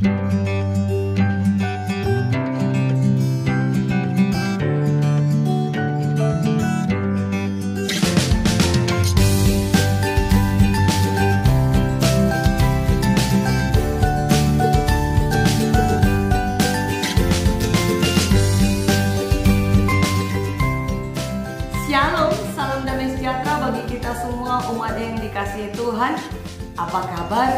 Shalom, salam damai sejahtera bagi kita semua umat yang dikasihi Tuhan. Apa kabar?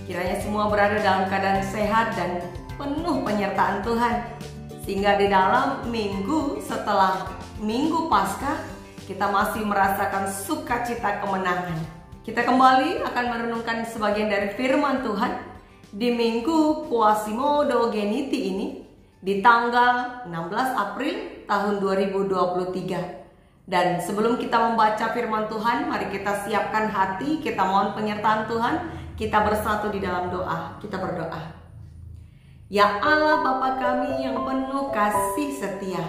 Kiranya semua berada dalam keadaan sehat dan penuh penyertaan Tuhan. Sehingga di dalam minggu setelah minggu Paskah, kita masih merasakan sukacita kemenangan. Kita kembali akan merenungkan sebagian dari firman Tuhan di minggu Quasimodo-Geniti ini di tanggal 16 April tahun 2023. Dan sebelum kita membaca firman Tuhan, mari kita siapkan hati, kita mohon penyertaan Tuhan, kita bersatu di dalam doa, kita berdoa. Ya Allah Bapa kami yang penuh kasih setia,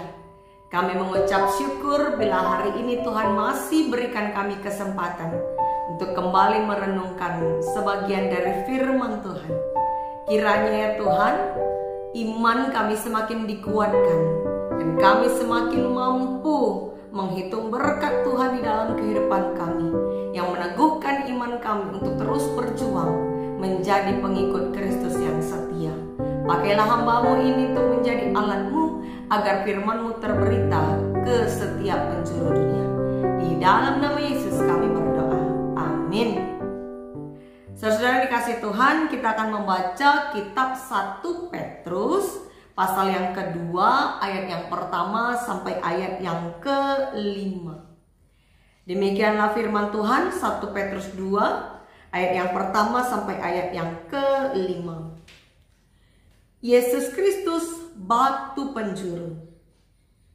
kami mengucap syukur bila hari ini Tuhan masih berikan kami kesempatan untuk kembali merenungkan sebagian dari firman Tuhan. Kiranya ya Tuhan, iman kami semakin dikuatkan dan kami semakin mampu menghitung berkat Tuhan di dalam kehidupan kami, yang meneguhkan iman kami untuk terus berjuang menjadi pengikut Kristus yang setia. Pakailah hamba-Mu ini untuk menjadi alat-Mu agar firman-Mu terberita ke setiap penjuru dunia. Di dalam nama Yesus kami berdoa. Amin. Saudara dikasih Tuhan, kita akan membaca kitab 1 Petrus pasal yang kedua, ayat yang pertama sampai ayat yang kelima. Demikianlah firman Tuhan, 1 Petrus 2, ayat yang pertama sampai ayat yang kelima. Yesus Kristus batu penjuru.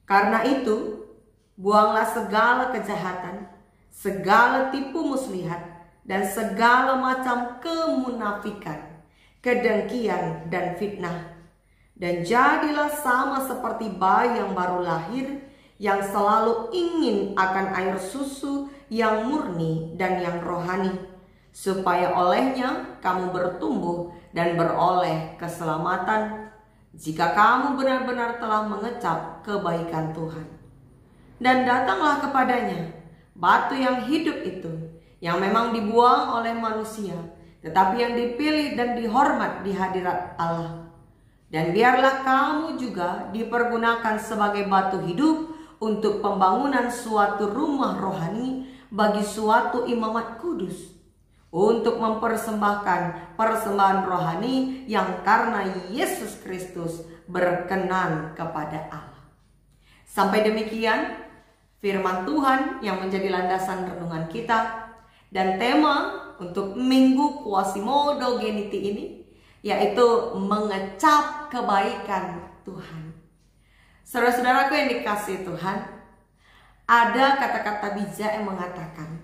Karena itu, buanglah segala kejahatan, segala tipu muslihat, dan segala macam kemunafikan, kedengkian, dan fitnah. Dan jadilah sama seperti bayi yang baru lahir, yang selalu ingin akan air susu yang murni dan yang rohani, supaya olehnya kamu bertumbuh dan beroleh keselamatan, jika kamu benar-benar telah mengecap kebaikan Tuhan. Dan datanglah kepadanya batu yang hidup itu, yang memang dibuang oleh manusia, tetapi yang dipilih dan dihormat di hadirat Allah. Dan biarlah kamu juga dipergunakan sebagai batu hidup untuk pembangunan suatu rumah rohani bagi suatu imamat kudus, untuk mempersembahkan persembahan rohani yang karena Yesus Kristus berkenan kepada Allah. Sampai demikian firman Tuhan yang menjadi landasan renungan kita, dan tema untuk minggu Quasimodo-Geniti ini yaitu mengecap kebaikan Tuhan. Saudara-saudaraku yang dikasihi Tuhan, ada kata-kata bijak yang mengatakan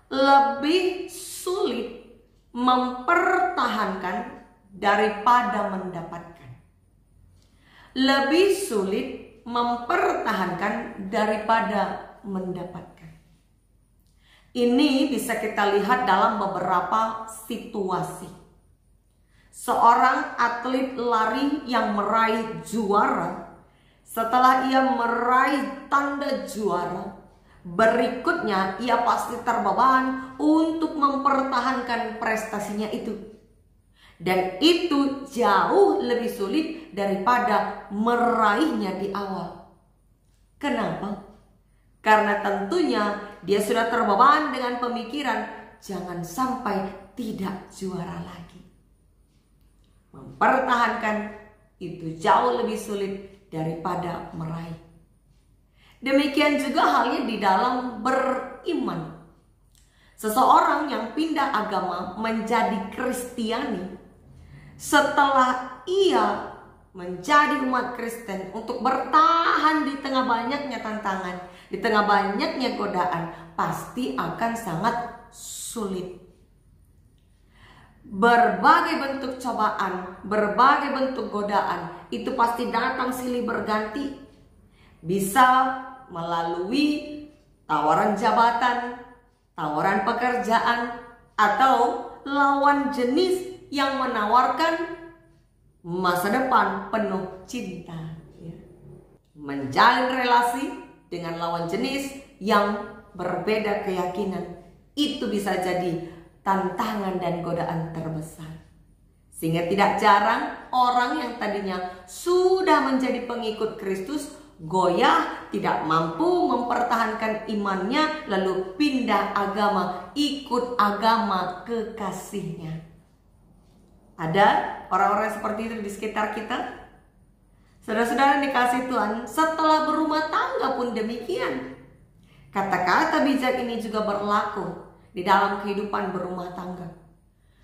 lebih sulit mempertahankan daripada mendapatkan. Lebih sulit mempertahankan daripada mendapatkan. Ini bisa kita lihat dalam beberapa situasi. Seorang atlet lari yang meraih juara, setelah ia meraih tanda juara, berikutnya ia pasti terbeban untuk mempertahankan prestasinya itu. Dan itu jauh lebih sulit daripada meraihnya di awal. Kenapa? Karena tentunya dia sudah terbeban dengan pemikiran jangan sampai tidak juara lagi. Mempertahankan itu jauh lebih sulit daripada meraih. Demikian juga halnya di dalam beriman. Seseorang yang pindah agama menjadi Kristiani, setelah ia menjadi umat Kristen untuk bertahan di tengah banyaknya tantangan, di tengah banyaknya godaan, pasti akan sangat sulit. Berbagai bentuk cobaan, berbagai bentuk godaan itu pasti datang silih berganti. Bisa melalui tawaran jabatan, tawaran pekerjaan, atau lawan jenis yang menawarkan masa depan penuh cinta, ya. Menjalin relasi dengan lawan jenis yang berbeda keyakinan, itu bisa jadi tantangan dan godaan terbesar. Sehingga tidak jarang orang yang tadinya sudah menjadi pengikut Kristus goyah, tidak mampu mempertahankan imannya, lalu pindah agama, ikut agama kekasihnya. Ada orang-orang seperti itu di sekitar kita? Saudara-saudara dikasih Tuhan, setelah berumah tangga pun demikian. Kata-kata bijak ini juga berlaku di dalam kehidupan berumah tangga.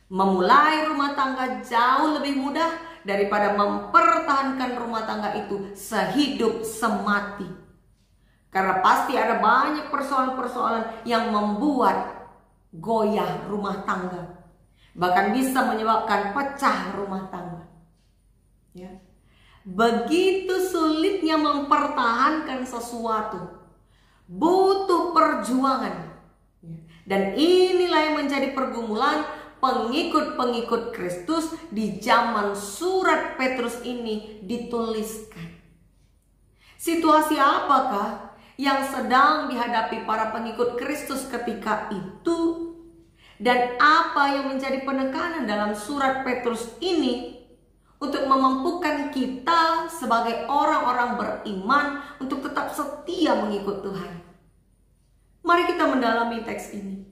Memulai rumah tangga jauh lebih mudah daripada mempertahankan rumah tangga itu sehidup semati. Karena pasti ada banyak persoalan-persoalan yang membuat goyah rumah tangga. Bahkan bisa menyebabkan pecah rumah tangga. Ya. Begitu sulitnya mempertahankan sesuatu, butuh perjuangan. Dan inilah yang menjadi pergumulan pengikut-pengikut Kristus di zaman surat Petrus ini dituliskan. Situasi apakah yang sedang dihadapi para pengikut Kristus ketika itu? Dan apa yang menjadi penekanan dalam surat Petrus ini untuk memampukan kita sebagai orang-orang beriman untuk tetap setia mengikut Tuhan? Mari kita mendalami teks ini.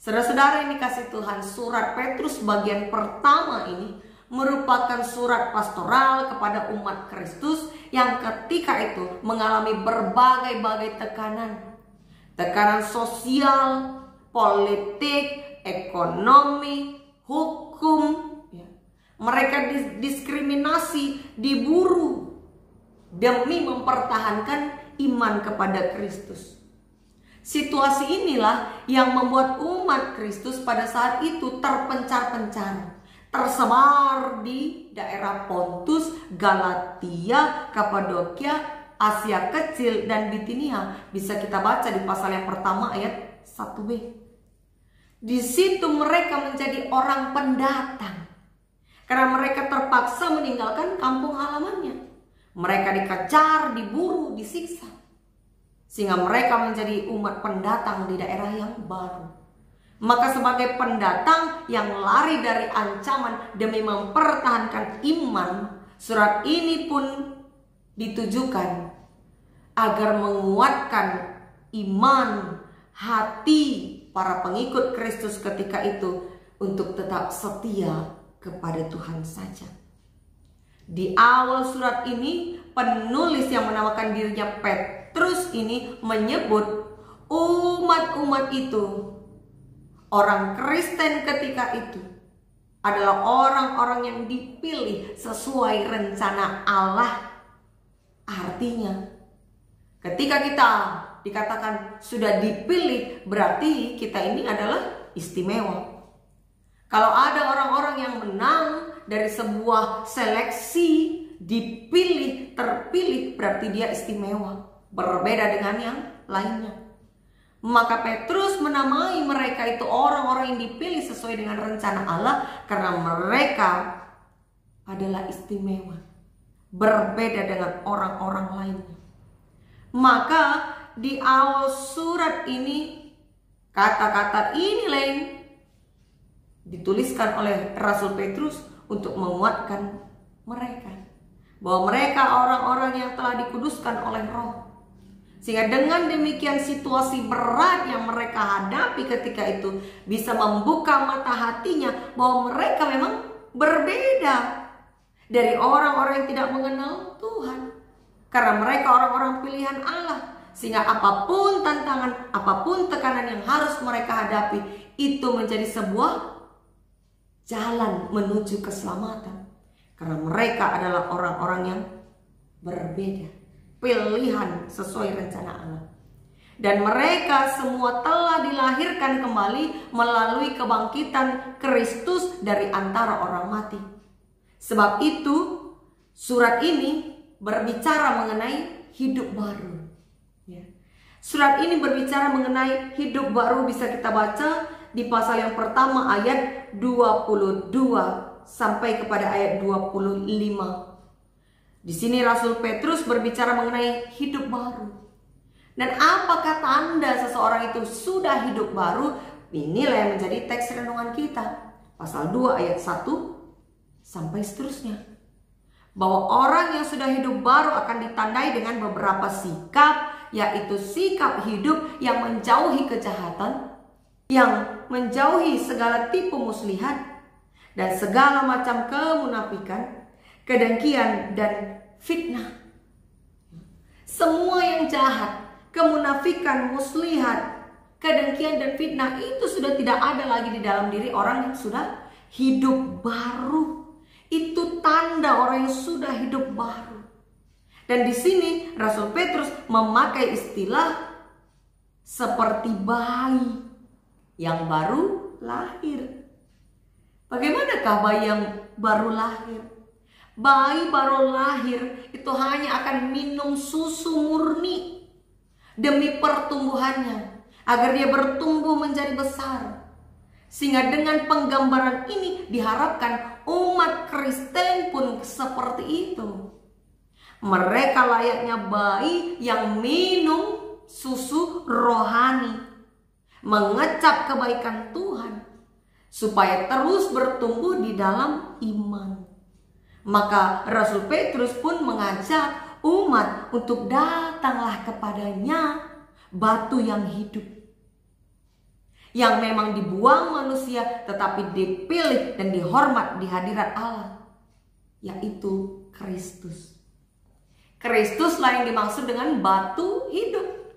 Saudara-saudara yang dikasih Tuhan, surat Petrus bagian pertama ini merupakan surat pastoral kepada umat Kristus yang ketika itu mengalami berbagai-bagai tekanan. Tekanan sosial, politik, ekonomi, hukum. Ya. Mereka diskriminasi, diburu demi mempertahankan iman kepada Kristus. Situasi inilah yang membuat umat Kristus pada saat itu terpencar-pencar, tersebar di daerah Pontus, Galatia, Kapadokia, Asia Kecil, dan Bitinia. Bisa kita baca di pasal yang pertama ayat 1b. Di situ mereka menjadi orang pendatang karena mereka terpaksa meninggalkan kampung halamannya. Mereka dikejar, diburu, disiksa. Sehingga mereka menjadi umat pendatang di daerah yang baru. Maka sebagai pendatang yang lari dari ancaman demi mempertahankan iman, surat ini pun ditujukan agar menguatkan iman hati para pengikut Kristus ketika itu untuk tetap setia kepada Tuhan saja. Di awal surat ini, penulis yang menamakan dirinya Petrus ini menyebut umat-umat itu, orang Kristen ketika itu adalah orang-orang yang dipilih sesuai rencana Allah. Artinya, ketika kita dikatakan sudah dipilih, berarti kita ini adalah istimewa. Kalau ada orang-orang yang menang dari sebuah seleksi, dipilih, terpilih, berarti dia istimewa, berbeda dengan yang lainnya. Maka Petrus menamai mereka itu orang-orang yang dipilih sesuai dengan rencana Allah, karena mereka adalah istimewa, berbeda dengan orang-orang lainnya. Maka di awal surat ini, kata-kata ini lain dituliskan oleh Rasul Petrus untuk menguatkan mereka, bahwa mereka orang-orang yang telah dikuduskan oleh Roh. Sehingga dengan demikian situasi berat yang mereka hadapi ketika itu bisa membuka mata hatinya bahwa mereka memang berbeda dari orang-orang yang tidak mengenal Tuhan. Karena mereka orang-orang pilihan Allah. Sehingga apapun tantangan, apapun tekanan yang harus mereka hadapi, itu menjadi sebuah jalan menuju keselamatan. Karena mereka adalah orang-orang yang berbeda, pilihan sesuai rencana Allah. Dan mereka semua telah dilahirkan kembali melalui kebangkitan Kristus dari antara orang mati. Sebab itu surat ini berbicara mengenai hidup baru. Surat ini berbicara mengenai hidup baru, bisa kita baca di pasal yang pertama ayat 22 sampai kepada ayat 25. Di sini Rasul Petrus berbicara mengenai hidup baru. Dan apakah tanda seseorang itu sudah hidup baru? Inilah yang menjadi teks renungan kita. Pasal 2 ayat 1 sampai seterusnya. Bahwa orang yang sudah hidup baru akan ditandai dengan beberapa sikap, yaitu sikap hidup yang menjauhi kejahatan, yang menjauhi segala tipu muslihat, dan segala macam kemunafikan, kedengkian, dan fitnah. Semua yang jahat, kemunafikan, muslihat, kedengkian, dan fitnah itu sudah tidak ada lagi di dalam diri orang yang sudah hidup baru. Itu tanda orang yang sudah hidup baru. Dan di sini Rasul Petrus memakai istilah seperti bayi yang baru lahir. Bagaimanakah bayi yang baru lahir? Bayi baru lahir itu hanya akan minum susu murni demi pertumbuhannya, agar dia bertumbuh menjadi besar. Sehingga dengan penggambaran ini diharapkan umat Kristen pun seperti itu. Mereka layaknya bayi yang minum susu rohani, mengecap kebaikan Tuhan, supaya terus bertumbuh di dalam iman. Maka Rasul Petrus pun mengajak umat untuk datanglah kepadanya, batu yang hidup, yang memang dibuang manusia tetapi dipilih dan dihormat di hadirat Allah, yaitu Kristus. Kristuslah yang dimaksud dengan batu hidup,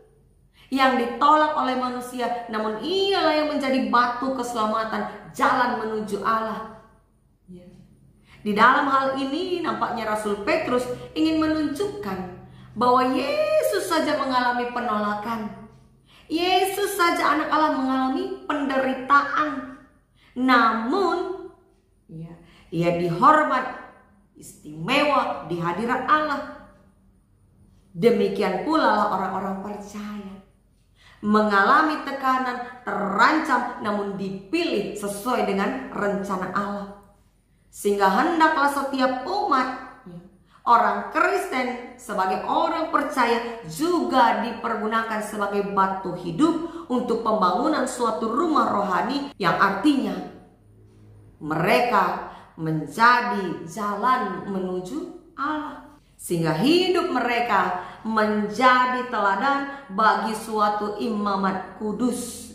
yang ditolak oleh manusia, namun ialah yang menjadi batu keselamatan, jalan menuju Allah. Di dalam hal ini nampaknya Rasul Petrus ingin menunjukkan bahwa Yesus saja mengalami penolakan. Yesus saja anak Allah mengalami penderitaan. Namun ia dihormat istimewa di hadirat Allah. Demikian pula lah orang-orang percaya. Mengalami tekanan, terancam, namun dipilih sesuai dengan rencana Allah. Sehingga hendaklah setiap umat, orang Kristen sebagai orang percaya juga dipergunakan sebagai batu hidup untuk pembangunan suatu rumah rohani, yang artinya mereka menjadi jalan menuju Allah. Sehingga hidup mereka menjadi teladan bagi suatu imamat kudus,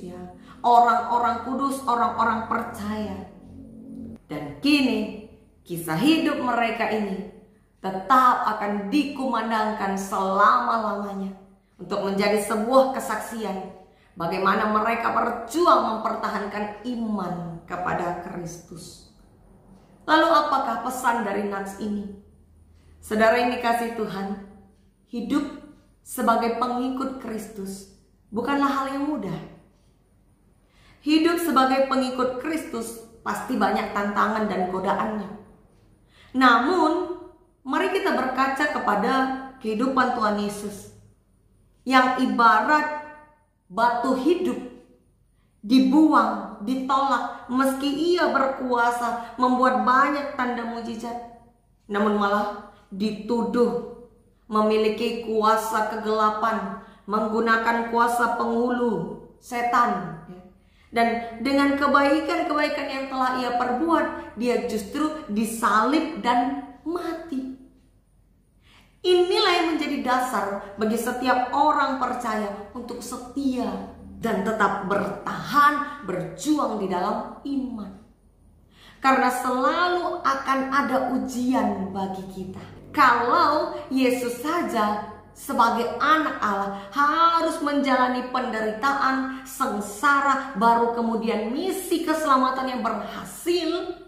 orang-orang kudus, orang-orang percaya. Dan kini kisah hidup mereka ini tetap akan dikumandangkan selama-lamanya untuk menjadi sebuah kesaksian bagaimana mereka berjuang mempertahankan iman kepada Kristus. Lalu apakah pesan dari nats ini? Saudara yang dikasihi Tuhan, hidup sebagai pengikut Kristus bukanlah hal yang mudah. Hidup sebagai pengikut Kristus pasti banyak tantangan dan godaannya. Namun, mari kita berkaca kepada kehidupan Tuhan Yesus yang ibarat batu hidup, dibuang, ditolak, meski ia berkuasa membuat banyak tanda mujizat, namun malah dituduh memiliki kuasa kegelapan, menggunakan kuasa penghulu, setan. Dan dengan kebaikan-kebaikan yang telah ia perbuat, dia justru disalib dan mati. Inilah yang menjadi dasar bagi setiap orang percaya untuk setia dan tetap bertahan, berjuang di dalam iman. Karena selalu akan ada ujian bagi kita. Kalau Yesus saja sebagai anak Allah harus menjalani penderitaan, sengsara, baru kemudian misi keselamatan yang berhasil,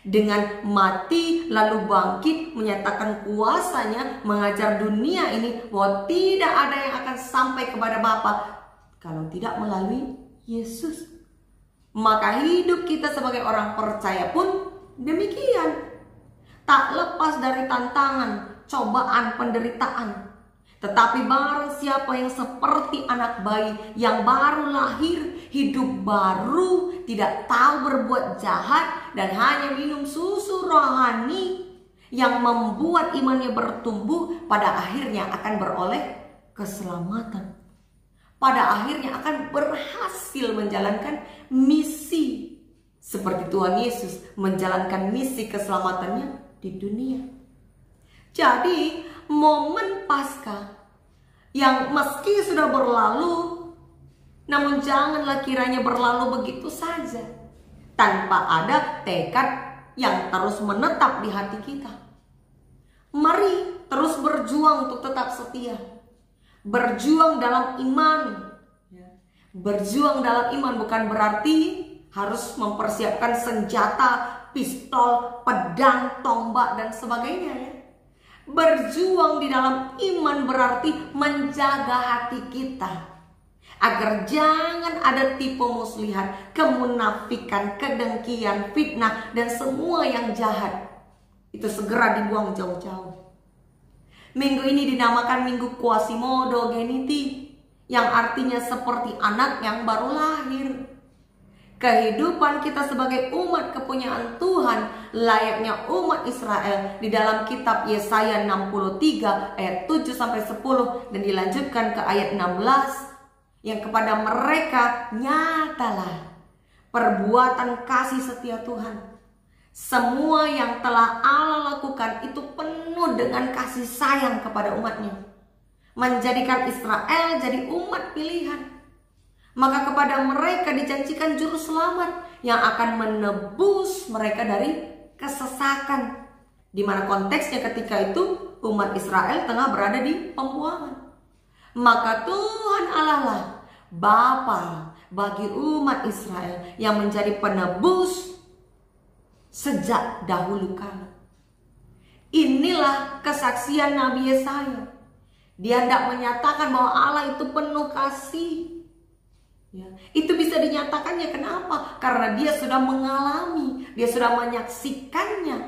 dengan mati lalu bangkit, menyatakan kuasanya, mengajar dunia ini bahwa tidak ada yang akan sampai kepada Bapa kalau tidak melalui Yesus. Maka hidup kita sebagai orang percaya pun demikian, tak lepas dari tantangan, cobaan, penderitaan. Tetapi barang siapa yang seperti anak bayi yang baru lahir, hidup baru, tidak tahu berbuat jahat, dan hanya minum susu rohani yang membuat imannya bertumbuh, pada akhirnya akan beroleh keselamatan. Pada akhirnya akan berhasil menjalankan misi seperti Tuhan Yesus menjalankan misi keselamatannya di dunia. Jadi momen Paskah yang meski sudah berlalu, namun janganlah kiranya berlalu begitu saja tanpa ada tekad yang terus menetap di hati kita. Mari terus berjuang untuk tetap setia, berjuang dalam iman. Berjuang dalam iman bukan berarti harus mempersiapkan senjata, pistol, pedang, tombak, dan sebagainya ya. Berjuang di dalam iman berarti menjaga hati kita agar jangan ada tipu muslihat, kemunafikan, kedengkian, fitnah, dan semua yang jahat itu segera dibuang jauh-jauh. Minggu ini dinamakan Minggu Quasimodo Geniti, yang artinya seperti anak yang baru lahir. Kehidupan kita sebagai umat kepunyaan Tuhan layaknya umat Israel di dalam kitab Yesaya 63 ayat 7-10 dan dilanjutkan ke ayat 16, yang kepada mereka nyatalah perbuatan kasih setia Tuhan. Semua yang telah Allah lakukan itu penuh dengan kasih sayang kepada umatnya, menjadikan Israel jadi umat pilihan. Maka kepada mereka dijanjikan juru selamat yang akan menebus mereka dari kesesakan. Di mana konteksnya ketika itu umat Israel tengah berada di pembuangan. Maka Tuhan Allah lah Bapa bagi umat Israel yang menjadi penebus sejak dahulu kala. Inilah kesaksian Nabi Yesaya. Dia hendak menyatakan bahwa Allah itu penuh kasih. Ya, itu bisa dinyatakannya kenapa? Karena dia sudah mengalami, dia sudah menyaksikannya.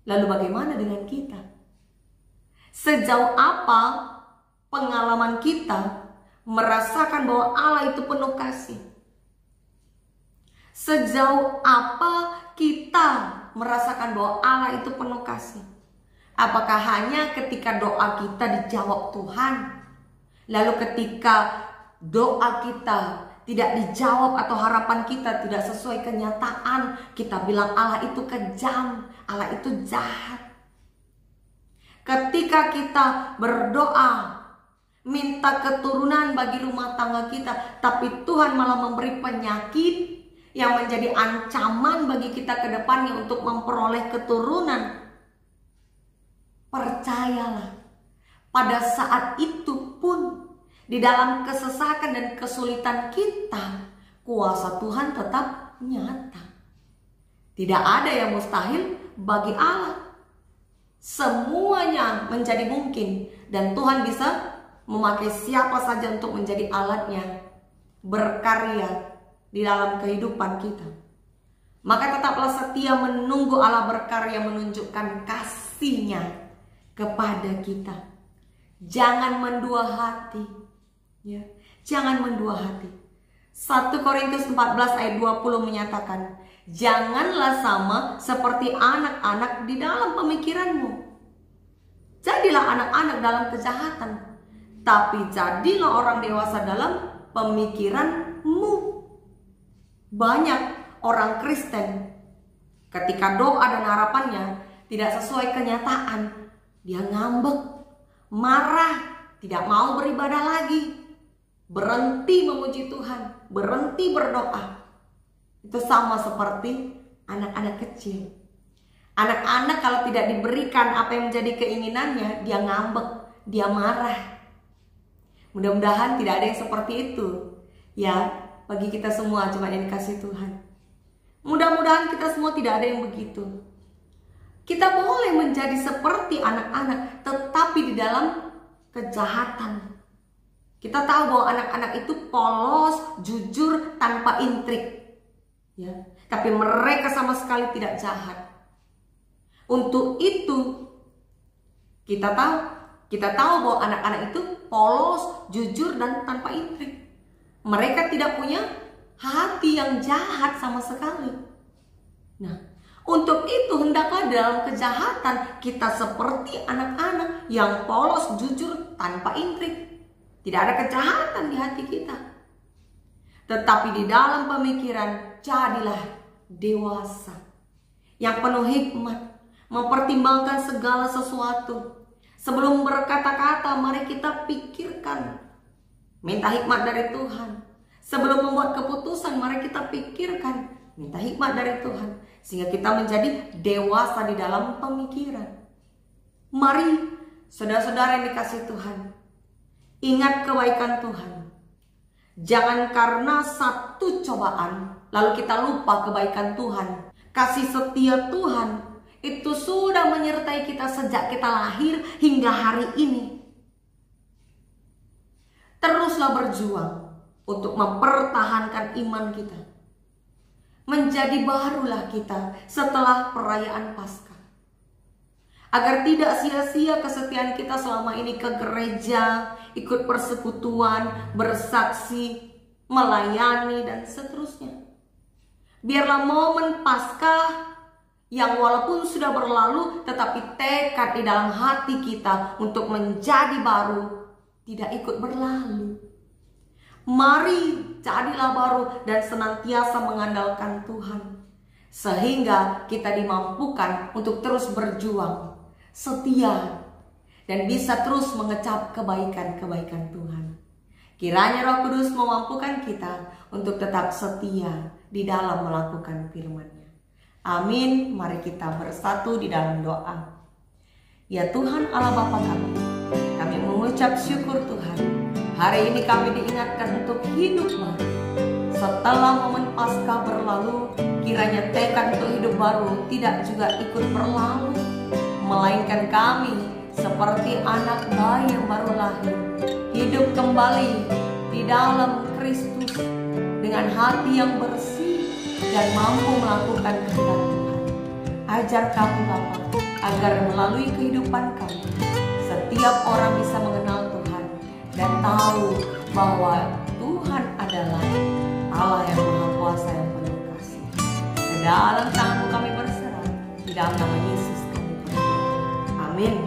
Lalu bagaimana dengan kita? Sejauh apa pengalaman kita merasakan bahwa Allah itu penuh kasih? Sejauh apa kita merasakan bahwa Allah itu penuh kasih? Apakah hanya ketika doa kita dijawab Tuhan? Lalu ketika doa kita tidak dijawab atau harapan kita tidak sesuai kenyataan, kita bilang Allah itu kejam, Allah itu jahat. Ketika kita berdoa minta keturunan bagi rumah tangga kita, tapi Tuhan malah memberi penyakit yang menjadi ancaman bagi kita ke depannya untuk memperoleh keturunan, percayalah pada saat itu pun di dalam kesesakan dan kesulitan kita, kuasa Tuhan tetap nyata. Tidak ada yang mustahil bagi Allah. Semuanya menjadi mungkin, dan Tuhan bisa memakai siapa saja untuk menjadi alatnya, berkarya di dalam kehidupan kita. Maka tetaplah setia menunggu Allah berkarya menunjukkan kasih-Nya kepada kita. Jangan mendua hati. Ya, jangan mendua hati. 1 Korintus 14 ayat 20 menyatakan, janganlah sama seperti anak-anak di dalam pemikiranmu. Jadilah anak-anak dalam kejahatan, tapi jadilah orang dewasa dalam pemikiranmu. Banyak orang Kristen ketika doa dan harapannya tidak sesuai kenyataan, dia ngambek, marah, tidak mau beribadah lagi, berhenti memuji Tuhan, berhenti berdoa. Itu sama seperti anak-anak kecil. Anak-anak kalau tidak diberikan apa yang menjadi keinginannya, dia ngambek, dia marah. Mudah-mudahan tidak ada yang seperti itu ya bagi kita semua, cuma yang dikasih Tuhan. Mudah-mudahan kita semua tidak ada yang begitu. Kita boleh menjadi seperti anak-anak, tetapi di dalam kejahatan. Kita tahu bahwa anak-anak itu polos, jujur, tanpa intrik, ya. Tapi mereka sama sekali tidak jahat. Untuk itu kita tahu bahwa anak-anak itu polos, jujur, dan tanpa intrik. Mereka tidak punya hati yang jahat sama sekali. Nah, untuk itu hendaklah dalam kejahatan kita seperti anak-anak yang polos, jujur, tanpa intrik. Tidak ada kejahatan di hati kita. Tetapi di dalam pemikiran jadilah dewasa, yang penuh hikmat, mempertimbangkan segala sesuatu. Sebelum berkata-kata, mari kita pikirkan, minta hikmat dari Tuhan. Sebelum membuat keputusan, mari kita pikirkan, minta hikmat dari Tuhan. Sehingga kita menjadi dewasa di dalam pemikiran. Mari saudara-saudara yang dikasihi Tuhan, ingat kebaikan Tuhan. Jangan karena satu cobaan lalu kita lupa kebaikan Tuhan. Kasih setia Tuhan itu sudah menyertai kita sejak kita lahir hingga hari ini. Teruslah berjuang untuk mempertahankan iman kita. Menjadi barulah kita setelah perayaan Paskah. Agar tidak sia-sia kesetiaan kita selama ini ke gereja, ikut persekutuan, bersaksi, melayani, dan seterusnya. Biarlah momen Paskah yang walaupun sudah berlalu, tetapi tekad di dalam hati kita untuk menjadi baru tidak ikut berlalu. Mari jadilah baru dan senantiasa mengandalkan Tuhan. Sehingga kita dimampukan untuk terus berjuang, setia, dan bisa terus mengecap kebaikan-kebaikan Tuhan. Kiranya Roh Kudus memampukan kita untuk tetap setia di dalam melakukan firman-Nya. Amin. Mari kita bersatu di dalam doa. Ya Tuhan Allah Bapa kami mengucap syukur Tuhan. Hari ini kami diingatkan untuk hidup baru. Setelah momen Paskah berlalu, kiranya tekad untuk hidup baru tidak juga ikut berlalu, melainkan kami seperti anak bayi yang baru lahir, hidup kembali di dalam Kristus dengan hati yang bersih dan mampu melakukan kehendak Tuhan. Ajar kami Bapa, agar melalui kehidupan kami setiap orang bisa mengenal Tuhan dan tahu bahwa Tuhan adalah Allah yang Maha Kuasa yang penuh kasih. Ke dalam tangan-Mu kami berserah, di dalam nama Yesus kami berdoa. Amin.